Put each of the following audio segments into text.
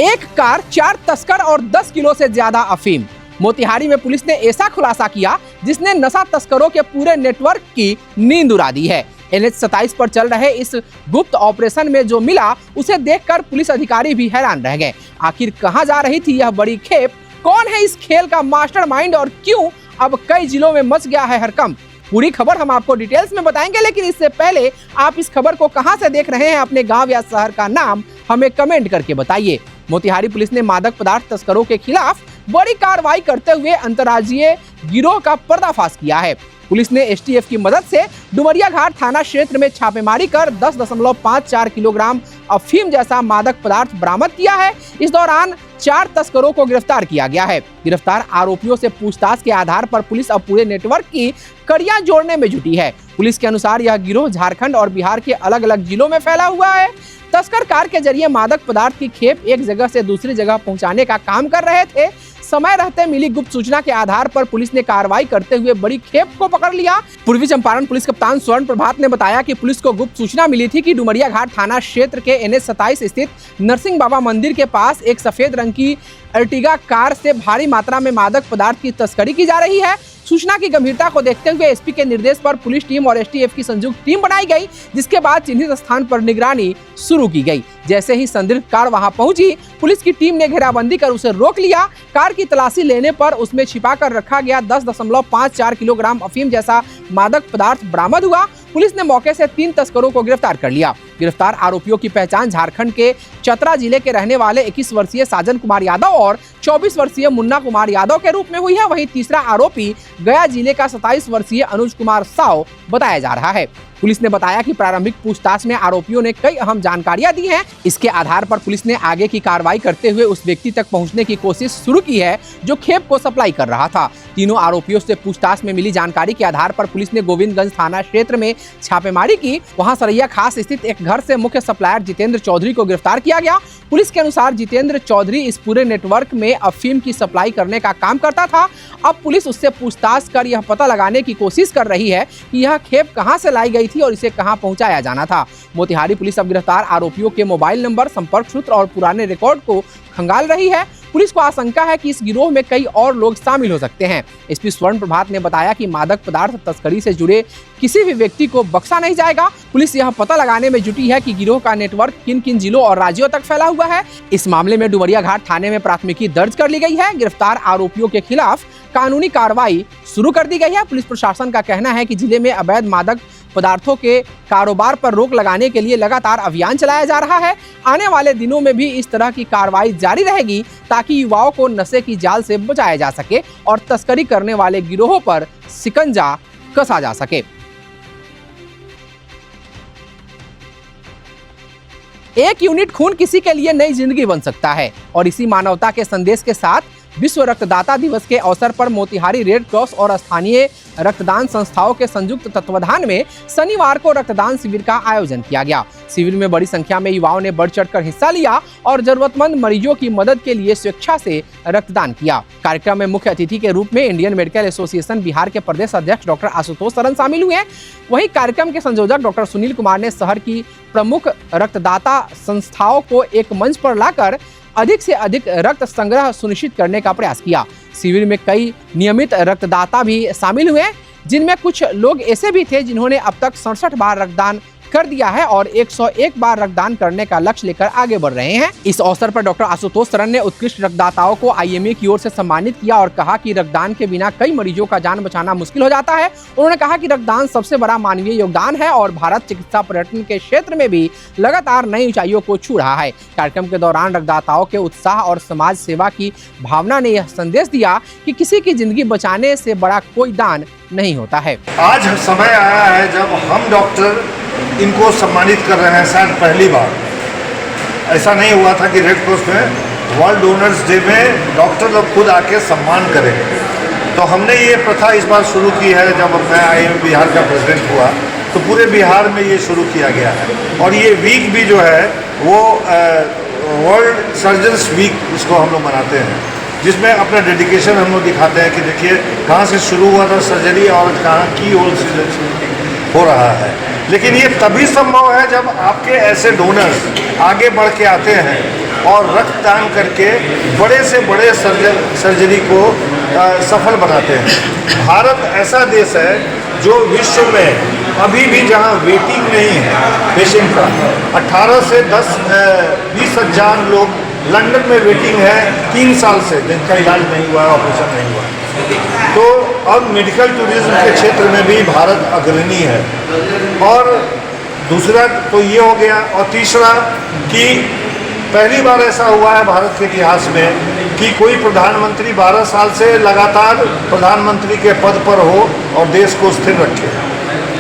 एक कार, 4 तस्कर और 10 किलो से ज्यादा अफीम। मोतिहारी में पुलिस ने ऐसा खुलासा किया जिसने नशा तस्करों के पूरे नेटवर्क की नींद उड़ा दी है। NH-27 पर चल रहे इस गुप्त ऑपरेशन में जो मिला उसे देखकर पुलिस अधिकारी भी हैरान रह गए। आखिर कहां जा रही थी यह बड़ी खेप, कौन है इस खेल का मास्टरमाइंड और क्यों अब कई जिलों में मच गया है हड़कंप। पूरी खबर हम आपको डिटेल्स में बताएंगे, लेकिन इससे पहले आप इस खबर को कहां से देख रहे हैं, अपने गांव या शहर का नाम हमें कमेंट करके बताइए। मोतिहारी पुलिस ने मादक पदार्थ तस्करों के खिलाफ बड़ी कार्रवाई करते हुए अंतर्राज्यीय गिरोह का पर्दाफाश किया है। पुलिस ने STF की मदद से डुमरिया घाट थाना क्षेत्र में छापेमारी कर 10.54 किलोग्राम अफीम जैसा मादक पदार्थ बरामद किया है। इस दौरान 4 तस्करों को गिरफ्तार किया गया है। गिरफ्तार आरोपियों से पूछताछ के आधार पर पुलिस अब पूरे नेटवर्क की कड़ियां जोड़ने में जुटी है। पुलिस के अनुसार यह गिरोह झारखंड और बिहार के अलग अलग जिलों में फैला हुआ है। तस्कर कार के जरिए मादक पदार्थ की खेप एक जगह से दूसरी जगह पहुंचाने का काम कर रहे थे। समय रहते मिली गुप्त सूचना के आधार पर पुलिस ने कार्रवाई करते हुए बड़ी खेप को पकड़ लिया। पूर्वी चंपारण पुलिस कप्तान स्वर्ण प्रभात ने बताया कि पुलिस को गुप्त सूचना मिली थी कि डुमरिया घाट थाना क्षेत्र के NH-27 स्थित नरसिंह बाबा मंदिर के पास एक सफेद रंग की अर्टिगा कार से भारी मात्रा में मादक पदार्थ की तस्करी की जा रही है। सूचना की गंभीरता को देखते हुए SP के निर्देश पर पुलिस टीम और STF की संयुक्त टीम बनाई गई, जिसके बाद चिन्हित स्थान पर निगरानी शुरू की गई। जैसे ही संदिग्ध कार वहां पहुंची, पुलिस की टीम ने घेराबंदी कर उसे रोक लिया। कार की तलाशी लेने पर उसमें छिपा कर रखा गया 10.54 किलोग्राम अफीम जैसा मादक पदार्थ बरामद हुआ। पुलिस ने मौके से 3 तस्करों को गिरफ्तार कर लिया। गिरफ्तार आरोपियों की पहचान झारखंड के चतरा जिले के रहने वाले 21 वर्षीय साजन कुमार यादव और 24 वर्षीय मुन्ना कुमार यादव के रूप में हुई है। वहीं तीसरा आरोपी गया जिले का 27 वर्षीय अनुज कुमार साव बताया जा रहा है। पुलिस ने बताया कि प्रारंभिक पूछताछ में आरोपियों ने कई अहम जानकारियां दी हैं। इसके आधार पर पुलिस ने आगे की कार्रवाई करते हुए उस व्यक्ति तक पहुंचने की कोशिश शुरू की है जो खेप को सप्लाई कर रहा था। तीनों आरोपियों से पूछताछ में मिली जानकारी के आधार पर पुलिस ने गोविंदगंज थाना क्षेत्र में छापेमारी की। वहां सरैया खास स्थित एक घर से मुख्य सप्लायर जितेंद्र चौधरी को गिरफ्तार किया गया। पुलिस के अनुसार जितेंद्र चौधरी इस पूरे नेटवर्क में अफीम की सप्लाई करने का काम करता था। अब पुलिस उससे पूछताछ कर यह पता लगाने की कोशिश कर रही है कि यह खेप कहां से लाई गई थी और इसे कहां पहुंचाया जाना था। मोतिहारी पुलिस अब गिरफ्तार आरोपियों के मोबाइल नंबर, संपर्क सूत्र और पुराने रिकॉर्ड को खंगाल रही है। पुलिस को आशंका है कि इस गिरोह में कई और लोग शामिल हो सकते हैं। SP स्वर्ण प्रभात ने बताया कि मादक पदार्थ तस्करी से जुड़े किसी भी व्यक्ति को बख्शा नहीं जाएगा। पुलिस यह पता लगाने में जुटी है कि गिरोह का नेटवर्क किन किन जिलों और राज्यों तक फैला हुआ है। इस मामले में डुमरिया घाट थाने में प्राथमिकी दर्ज कर ली गई है। गिरफ्तार आरोपियों के खिलाफ कानूनी कार्रवाई शुरू कर दी गई है। पुलिस प्रशासन का कहना है कि जिले में अवैध मादक पदार्थों के कारोबार पर रोक लगाने के लिए लगातार अभियान चलाया जा रहा है। आने वाले दिनों में भी इस तरह की कार्रवाई जारी रहेगी ताकि युवाओं को नशे की जाल से बचाया जा सके और तस्करी करने वाले गिरोहों पर शिकंजा कसा जा सके। एक यूनिट खून किसी के लिए नई जिंदगी बन सकता है और इसी मानवता के संदेश के साथ विश्व रक्तदाता दिवस के अवसर पर मोतिहारी रेड क्रॉस और स्थानीय रक्तदान संस्थाओं के संयुक्त तत्वाधान में शनिवार को रक्तदान शिविर का आयोजन किया गया। शिविर में बड़ी संख्या में युवाओं ने बढ़ चढ़कर हिस्सा लिया और जरूरतमंद मरीजों की मदद के लिए स्वेच्छा से रक्तदान किया। कार्यक्रम में मुख्य अतिथि के रूप में इंडियन मेडिकल एसोसिएशन बिहार के प्रदेश अध्यक्ष डॉक्टर आशुतोष सरन शामिल हुए। वहीं कार्यक्रम के संयोजक डॉक्टर सुनील कुमार ने शहर की प्रमुख रक्तदाता संस्थाओं को एक मंच पर लाकर अधिक से अधिक रक्त संग्रह सुनिश्चित करने का प्रयास किया। शिविर में कई नियमित रक्तदाता भी शामिल हुए, जिनमें कुछ लोग ऐसे भी थे जिन्होंने अब तक 67 बार रक्तदान कर दिया है और 101 बार रक्तदान करने का लक्ष्य लेकर आगे बढ़ रहे हैं। इस अवसर पर डॉक्टर आशुतोष सरन ने उत्कृष्ट रक्तदाताओं को IMA की ओर से सम्मानित किया और कहा कि रक्तदान के बिना कई मरीजों का जान बचाना मुश्किल हो जाता है। उन्होंने कहा कि रक्तदान सबसे बड़ा मानवीय योगदान है और भारत चिकित्सा पर्यटन के क्षेत्र में भी लगातार नई ऊंचाइयों को छू रहा है। कार्यक्रम के दौरान रक्तदाताओं के उत्साह और समाज सेवा की भावना ने यह संदेश दिया कि किसी की जिंदगी बचाने से बड़ा कोई दान नहीं होता है। आज समय आया है जब हम डॉक्टर इनको सम्मानित कर रहे हैं। शायद पहली बार ऐसा नहीं हुआ था कि रेड क्रॉस में वर्ल्ड डोनर्स डे में डॉक्टर लोग खुद आके सम्मान करें। तो हमने ये प्रथा इस बार शुरू की है। जब मैं IMA बिहार का प्रेसिडेंट हुआ तो पूरे बिहार में ये शुरू किया गया है और ये वीक भी जो है वो वर्ल्ड सर्जन्स वीक इसको हम लोग मनाते हैं, जिसमें अपना डेडिकेशन हम लोग दिखाते हैं कि देखिए कहाँ से शुरू हुआ था सर्जरी और कहाँ की होल हो रहा है। लेकिन ये तभी संभव है जब आपके ऐसे डोनर्स आगे बढ़ के आते हैं और रक्तदान करके बड़े से बड़े सर्जरी को सफल बनाते हैं। भारत ऐसा देश है जो विश्व में अभी भी जहां वेटिंग नहीं है पेशेंट का, 18 से 20 हज़ार लोग लंदन में वेटिंग है 3 साल से, जिनका इलाज नहीं हुआ है, ऑपरेशन नहीं हुआ है। तो अब मेडिकल टूरिज्म के क्षेत्र में भी भारत अग्रणी है। और दूसरा तो ये हो गया, और तीसरा कि पहली बार ऐसा हुआ है भारत के इतिहास में कि कोई प्रधानमंत्री 12 साल से लगातार प्रधानमंत्री के पद पर हो और देश को स्थिर रखे।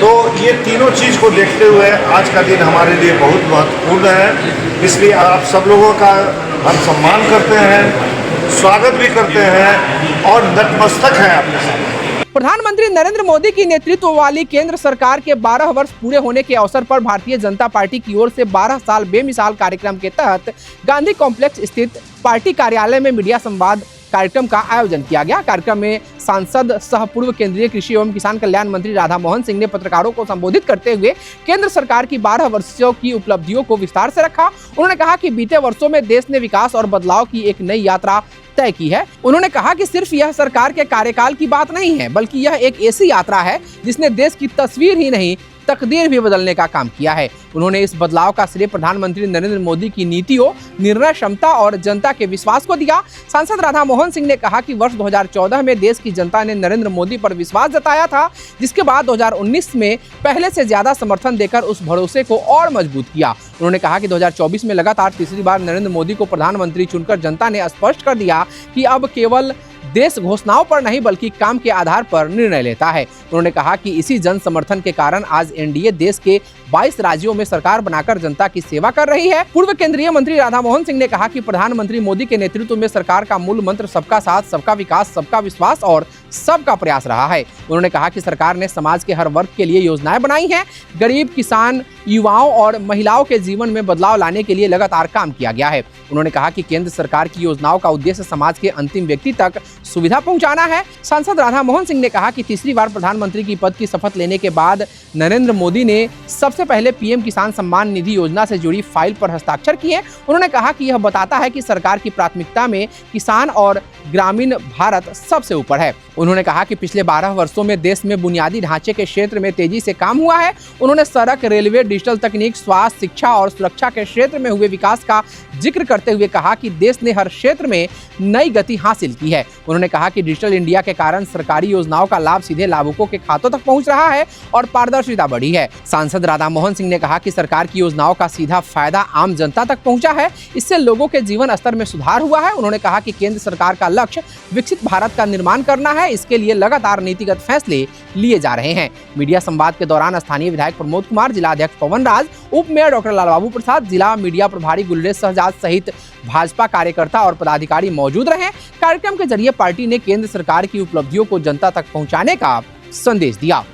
तो ये तीनों चीज़ को देखते हुए आज का दिन हमारे लिए बहुत महत्वपूर्ण है। इसलिए आप सब लोगों का हम सम्मान करते हैं, स्वागत भी करते हैं और नतमस्तक हैं आपके साथ। प्रधानमंत्री नरेंद्र मोदी की नेतृत्व वाली केंद्र सरकार के 12 वर्ष पूरे होने के अवसर पर भारतीय जनता पार्टी की ओर से 12 साल बेमिसाल कार्यक्रम के तहत गांधी कॉम्प्लेक्स स्थित पार्टी कार्यालय में मीडिया संवाद कार्यक्रम का आयोजन किया गया। कार्यक्रम में सांसद सह पूर्व केंद्रीय कृषि एवं किसान कल्याण मंत्री राधा मोहन सिंह ने पत्रकारों को संबोधित करते हुए केंद्र सरकार की 12 वर्षों की उपलब्धियों को विस्तार से रखा। उन्होंने कहा कि बीते वर्षों में देश ने विकास और बदलाव की एक नई यात्रा तय की है। उन्होंने कहा कि सिर्फ यह सरकार के कार्यकाल की बात नहीं है, बल्कि यह एक ऐसी यात्रा है जिसने देश की तस्वीर ही नहीं तकदीर भी बदलने का काम किया है। उन्होंने इस बदलाव का श्रेय प्रधानमंत्री नरेंद्र मोदी की नीतियों, निर्णय क्षमता और जनता के विश्वास को दिया। सांसद राधा मोहन सिंह ने कहा कि वर्ष 2014 में देश की जनता ने नरेंद्र मोदी पर विश्वास जताया था, जिसके बाद 2019 में पहले से ज्यादा समर्थन देकर उस भरोसे को और मजबूत किया। उन्होंने कहा कि 2024 में लगातार तीसरी बार नरेंद्र मोदी को प्रधानमंत्री चुनकर जनता ने स्पष्ट कर दिया कि अब केवल देश घोषणाओं पर नहीं बल्कि काम के आधार पर निर्णय लेता है। उन्होंने कहा कि इसी जन समर्थन के कारण आज एनडीए देश के 22 राज्यों में सरकार बनाकर जनता की सेवा कर रही है। पूर्व केंद्रीय मंत्री राधा मोहन सिंह ने कहा कि प्रधानमंत्री मोदी के नेतृत्व में सरकार का मूल मंत्र सबका साथ, सबका विकास, सबका विश्वास और सबका प्रयास रहा है। उन्होंने कहा कि सरकार ने समाज के हर वर्ग के लिए योजनाएं बनाई हैं। गरीब, किसान, युवाओं और महिलाओं के जीवन में बदलाव लाने के लिए लगातार काम किया गया है। उन्होंने कहा कि केंद्र सरकार की योजनाओं का उद्देश्य समाज के अंतिम व्यक्ति तक सुविधा पहुंचाना है। सांसद राधा मोहन सिंह ने कहा कि तीसरी बार प्रधानमंत्री की पद की शपथ लेने के बाद नरेंद्र मोदी ने सबसे पहले पीएम किसान सम्मान निधि योजना से जुड़ी फाइल पर हस्ताक्षर किए। उन्होंने कहा कि यह बताता है कि सरकार की प्राथमिकता में किसान और ग्रामीण भारत सबसे ऊपर है। उन्होंने कहा कि पिछले 12 वर्षों में देश में बुनियादी ढांचे के क्षेत्र में तेजी से काम हुआ है। उन्होंने सड़क, रेलवे, डिजिटल तकनीक, स्वास्थ्य, शिक्षा और सुरक्षा के क्षेत्र में हुए विकास का जिक्र करते हुए कहा कि देश ने हर क्षेत्र में नई गति हासिल की है। उन्होंने कहा कि डिजिटल इंडिया के कारण सरकारी योजनाओं का लाभ सीधे लाभुकों के खातों तक पहुंच रहा है और पारदर्शिता बढ़ी है। सांसद राधा मोहन सिंह ने कहा कि सरकार की योजनाओं का सीधा फायदा आम जनता तक पहुंचा है। इससे लोगों के जीवन स्तर में सुधार हुआ है। उन्होंने कहा कि केंद्र सरकार का लक्ष्य विकसित भारत का निर्माण करना है। इसके लिए लगातार नीतिगत फैसले लिए जा रहे हैं। मीडिया संवाद के दौरान स्थानीय विधायक प्रमोद कुमार, जिला अध्यक्ष पवन राज, उप मेयर डॉक्टर लालबाबू प्रसाद, जिला मीडिया प्रभारी गुलरेज शहजाद सहित भाजपा कार्यकर्ता और पदाधिकारी मौजूद रहे। कार्यक्रम के जरिए पार्टी ने केंद्र सरकार की उपलब्धियों को जनता तक पहुंचाने का संदेश दिया।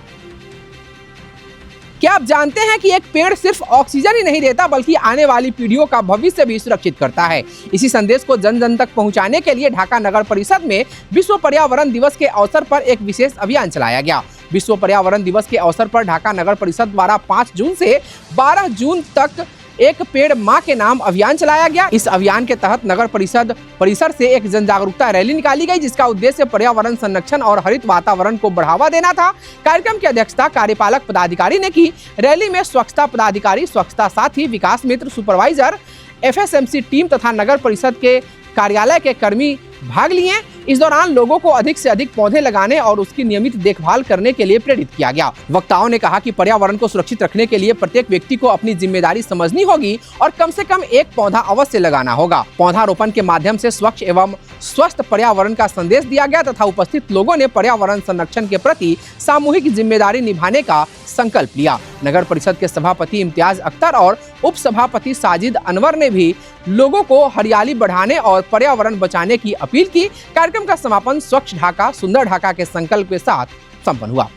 क्या आप जानते हैं कि एक पेड़ सिर्फ ऑक्सीजन ही नहीं देता बल्कि आने वाली पीढ़ियों का भविष्य भी सुरक्षित करता है। इसी संदेश को जन जन तक पहुंचाने के लिए ढाका नगर परिषद में विश्व पर्यावरण दिवस के अवसर पर एक विशेष अभियान चलाया गया। विश्व पर्यावरण दिवस के अवसर पर ढाका नगर परिषद द्वारा 5 जून से 12 जून तक एक पेड़ मां के नाम अभियान चलाया गया। इस अभियान के तहत नगर परिषद परिसर से एक जन जागरूकता रैली निकाली गई, जिसका उद्देश्य पर्यावरण संरक्षण और हरित वातावरण को बढ़ावा देना था। कार्यक्रम की अध्यक्षता कार्यपालक पदाधिकारी ने की। रैली में स्वच्छता पदाधिकारी, स्वच्छता साथी, विकास मित्र, सुपरवाइजर, एफएसएमसी टीम तथा नगर परिषद के कार्यालय के कर्मी भाग लिए। इस दौरान लोगों को अधिक से अधिक पौधे लगाने और उसकी नियमित देखभाल करने के लिए प्रेरित किया गया। वक्ताओं ने कहा कि पर्यावरण को सुरक्षित रखने के लिए प्रत्येक व्यक्ति को अपनी जिम्मेदारी समझनी होगी और कम से कम एक पौधा अवश्य लगाना होगा। पौधारोपण के माध्यम से स्वच्छ एवं स्वस्थ पर्यावरण का संदेश दिया गया तथा उपस्थित लोगों ने पर्यावरण संरक्षण के प्रति सामूहिक जिम्मेदारी निभाने का संकल्प लिया। नगर परिषद के सभापति इम्तियाज अख्तर और उप सभापति साजिद अनवर ने भी लोगों को हरियाली बढ़ाने और पर्यावरण बचाने की अपील की। कार्यक्रम का समापन स्वच्छ ढाका सुंदर ढाका के संकल्प के साथ संपन्न हुआ।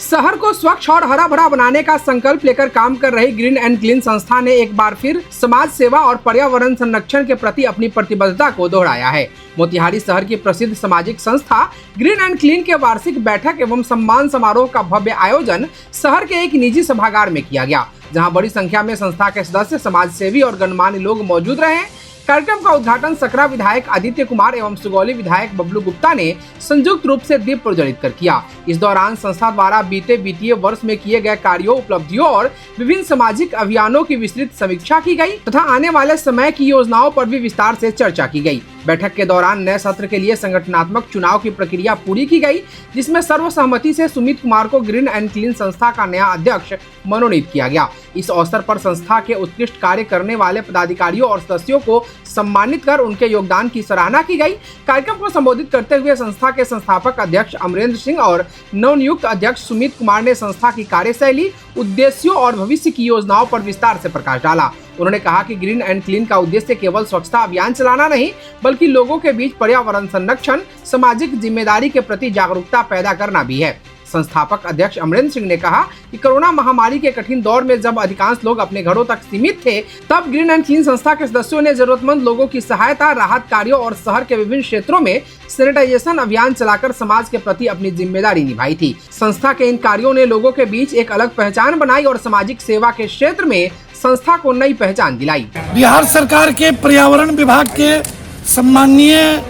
शहर को स्वच्छ और हरा भरा बनाने का संकल्प लेकर काम कर रही ग्रीन एंड क्लीन संस्था ने एक बार फिर समाज सेवा और पर्यावरण संरक्षण के प्रति अपनी प्रतिबद्धता को दोहराया है। मोतिहारी शहर की प्रसिद्ध सामाजिक संस्था ग्रीन एंड क्लीन के वार्षिक बैठक एवं सम्मान समारोह का भव्य आयोजन शहर के एक निजी सभागार में किया गया। जहां बड़ी संख्या में संस्था के सदस्य, समाजसेवी और गणमान्य लोग मौजूद रहे। कार्यक्रम का उद्घाटन सकरा विधायक आदित्य कुमार एवं सुगौली विधायक बबलू गुप्ता ने संयुक्त रूप से दीप प्रज्वलित कर किया। इस दौरान संस्था द्वारा बीते वित्तीय वर्ष में किए गए कार्यों, उपलब्धियों और विभिन्न सामाजिक अभियानों की विस्तृत समीक्षा की गई तथा आने वाले समय की योजनाओं पर भी विस्तार से चर्चा की गई। बैठक के दौरान नए सत्र के लिए संगठनात्मक चुनाव की प्रक्रिया पूरी की गई, जिसमें सर्वसहमति से सुमित कुमार को ग्रीन एंड क्लीन संस्था का नया अध्यक्ष मनोनीत किया गया। इस अवसर पर संस्था के उत्कृष्ट कार्य करने वाले पदाधिकारियों और सदस्यों को सम्मानित कर उनके योगदान की सराहना की गई। कार्यक्रम को संबोधित करते हुए संस्था के संस्थापक अध्यक्ष अमरेंद्र सिंह और नवनियुक्त अध्यक्ष सुमित कुमार ने संस्था की कार्यशैली, उद्देश्यों और भविष्य की योजनाओं पर विस्तार से प्रकाश डाला। उन्होंने कहा कि ग्रीन एंड क्लीन का उद्देश्य केवल स्वच्छता अभियान चलाना नहीं, बल्कि लोगों के बीच पर्यावरण संरक्षण, सामाजिक जिम्मेदारी के प्रति जागरूकता पैदा करना भी है। संस्थापक अध्यक्ष अमरेंद्र सिंह ने कहा कि कोरोना महामारी के कठिन दौर में जब अधिकांश लोग अपने घरों तक सीमित थे, तब ग्रीन एंड क्लीन संस्था के सदस्यों ने जरूरतमंद लोगों की सहायता, राहत कार्यों और शहर के विभिन्न क्षेत्रों में सैनिटाइजेशन अभियान चलाकर समाज के प्रति अपनी जिम्मेदारी निभाई थी। संस्था के इन कार्यों ने लोगों के बीच एक अलग पहचान बनाई और सामाजिक सेवा के क्षेत्र में संस्था को नई पहचान दिलाई। बिहार सरकार के पर्यावरण विभाग के सम्माननीय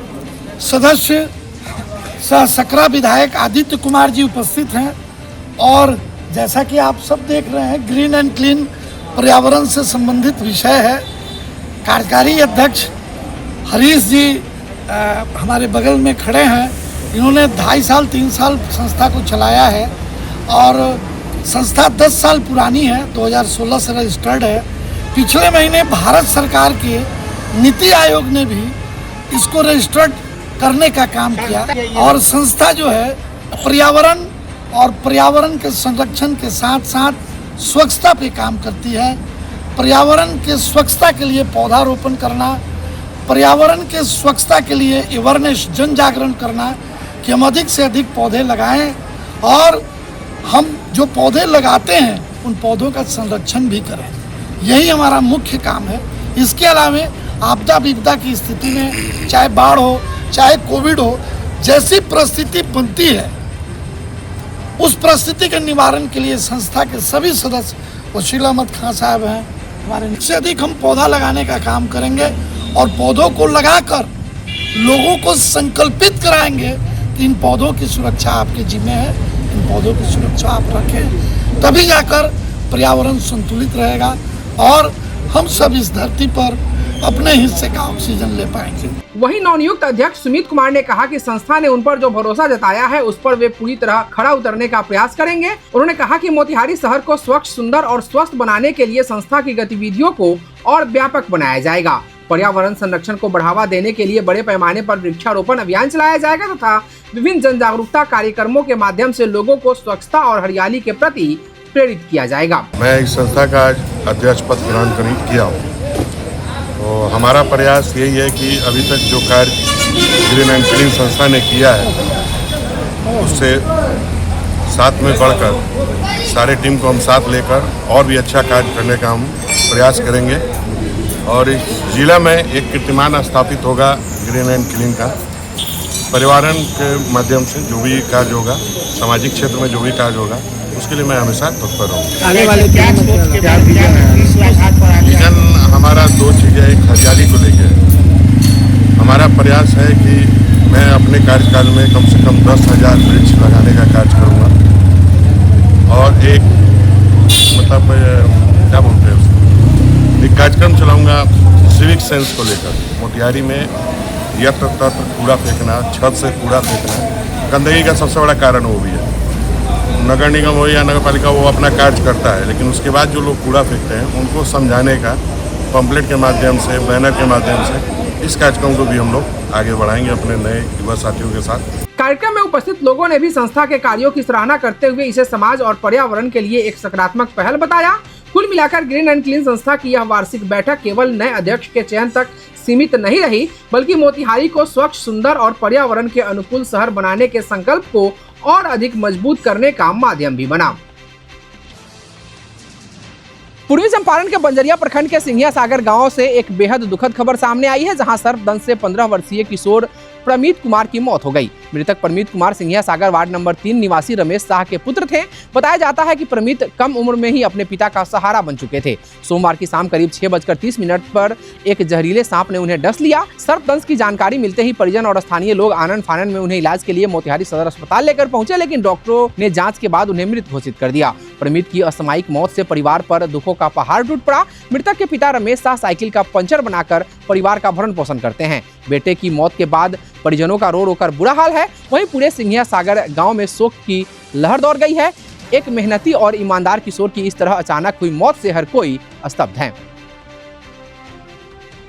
सदस्य सह सकरा विधायक आदित्य कुमार जी उपस्थित हैं और जैसा कि आप सब देख रहे हैं, ग्रीन एंड क्लीन पर्यावरण से संबंधित विषय है। कार्यकारी अध्यक्ष हरीश जी हमारे बगल में खड़े हैं। इन्होंने 2.5 साल 3 साल संस्था को चलाया है और संस्था 10 साल पुरानी है, 2016 से रजिस्टर्ड है। पिछले महीने भारत सरकार के नीति आयोग ने भी इसको रजिस्टर्ड करने का काम किया और संस्था जो है पर्यावरण और पर्यावरण के संरक्षण के साथ साथ स्वच्छता पे काम करती है। पर्यावरण के स्वच्छता के लिए पौधारोपण करना, पर्यावरण के स्वच्छता के लिए अवेयरनेस, जन जागरण करना कि हम अधिक से अधिक पौधे लगाएं और हम जो पौधे लगाते हैं उन पौधों का संरक्षण भी करें। यही हमारा मुख्य काम है। इसके अलावा आपदा विपदा की स्थिति में, चाहे बाढ़ हो, चाहे कोविड हो, जैसी परिस्थिति बनती है, उस परिस्थिति के निवारण के लिए संस्था के सभी सदस्य, वसील अहमद खां साहब हैं हमारे, से अधिक हम पौधा लगाने का काम करेंगे और पौधों को लगाकर लोगों को संकल्पित कराएंगे कि इन पौधों की सुरक्षा आपके जिम्मे है, इन पौधों की सुरक्षा आप रखें, तभी जाकर पर्यावरण संतुलित रहेगा और हम सब इस धरती पर अपने हिस्से का ऑक्सीजन ले पाएंगे। वहीं नवनियुक्त अध्यक्ष सुमित कुमार ने कहा कि संस्था ने उन पर जो भरोसा जताया है, उस पर वे पूरी तरह खरा उतरने का प्रयास करेंगे। उन्होंने कहा कि मोतिहारी शहर को स्वच्छ, सुंदर और स्वस्थ बनाने के लिए संस्था की गतिविधियों को और व्यापक बनाया जाएगा। पर्यावरण संरक्षण को बढ़ावा देने के लिए बड़े पैमाने पर वृक्षारोपण अभियान चलाया जाएगा तथा विभिन्न जन जागरूकता कार्यक्रमों के माध्यम से लोगों को स्वच्छता और हरियाली के प्रति प्रेरित किया जाएगा। मैं इस संस्था का आज अध्यक्ष पद ग्रहण किया हूँ। तो हमारा प्रयास यही है कि अभी तक जो कार्य ग्रीन एंड क्लीन संस्था ने किया है, उससे साथ में बढ़कर सारे टीम को हम साथ लेकर और भी अच्छा कार्य करने का हम प्रयास करेंगे और इस जिला में एक कीर्तिमान स्थापित होगा ग्रीन एंड क्लीन का। पर्यावरण के माध्यम से जो भी कार्य होगा, सामाजिक क्षेत्र में जो भी कार्य होगा, उसके लिए मैं हमेशा तत्पर रहूँगा। आने वाले विजन हमारा 2 चीज़ें, एक हरियाली को लेकर हमारा प्रयास है कि मैं अपने कार्यकाल में कम से कम 10,000 वृक्ष लगाने का कार्य करूँगा और एक मतलब क्या बोलते हैं उसको, एक कार्यक्रम चलाऊँगा सिविक सेंस को लेकर। मोतिहारी में यत्र तत्र कूड़ा फेंकना, छत से कूड़ा फेंकना गंदगी का सबसे बड़ा कारण वो भी है। नगर निगम हो या नगर पालिका, वो अपना कार्य करता है, लेकिन उसके बाद जो लोग कूड़ा फेंकते हैं उनको समझाने का पंपलेट के माध्यम से, बैनर के माध्यम से इस कार्यक्रम को भी हम लोग आगे बढ़ाएंगे अपने नए युवा साथियों के साथ। कार्यक्रम में उपस्थित लोगों ने भी संस्था के कार्यों की सराहना करते हुए इसे समाज और पर्यावरण के लिए एक सकारात्मक पहल बताया। कुल मिलाकर ग्रीन एंड क्लीन संस्था की यह वार्षिक बैठक केवल नए अध्यक्ष के चयन तक सीमित नहीं रही, बल्कि मोतिहारी को स्वच्छ, सुंदर और पर्यावरण के अनुकूल शहर बनाने के संकल्प को और अधिक मजबूत करने का माध्यम भी बना। पूर्वी चंपारण के बंजरिया प्रखंड के सिंघिया सागर गांव से एक बेहद दुखद खबर सामने आई है, जहां सर्पदंश से 15 वर्षीय किशोर प्रमीत कुमार की मौत हो गई। मृतक प्रमीत कुमार सिंघिया सागर वार्ड नंबर 3 निवासी रमेश शाह के पुत्र थे। बताया जाता है कि प्रमीत कम उम्र में ही अपने पिता का सहारा बन चुके थे। सोमवार की शाम करीब 6:30 पर एक जहरीले सांप ने उन्हें डस लिया। सर्पदंश की जानकारी मिलते ही परिजन और स्थानीय लोग आनन फानन में उन्हें इलाज के लिए मोतिहारी सदर अस्पताल लेकर पहुंचे, लेकिन डॉक्टरों ने जांच के बाद उन्हें मृत घोषित कर दिया। प्रमीत की असामयिक मौत से परिवार पर दुखों का पहाड़ टूट पड़ा। मृतक के पिता रमेश शाह साइकिल का पंचर बनाकर परिवार का भरण पोषण करते हैं। बेटे की मौत के बाद परिजनों का रो रो कर बुरा हाल है। वहीं पूरे सिंघिया सागर गांव में शोक की लहर दौड़ गई है। एक मेहनती और ईमानदार किशोर की इस तरह अचानक हुई मौत से हर कोई स्तब्ध है।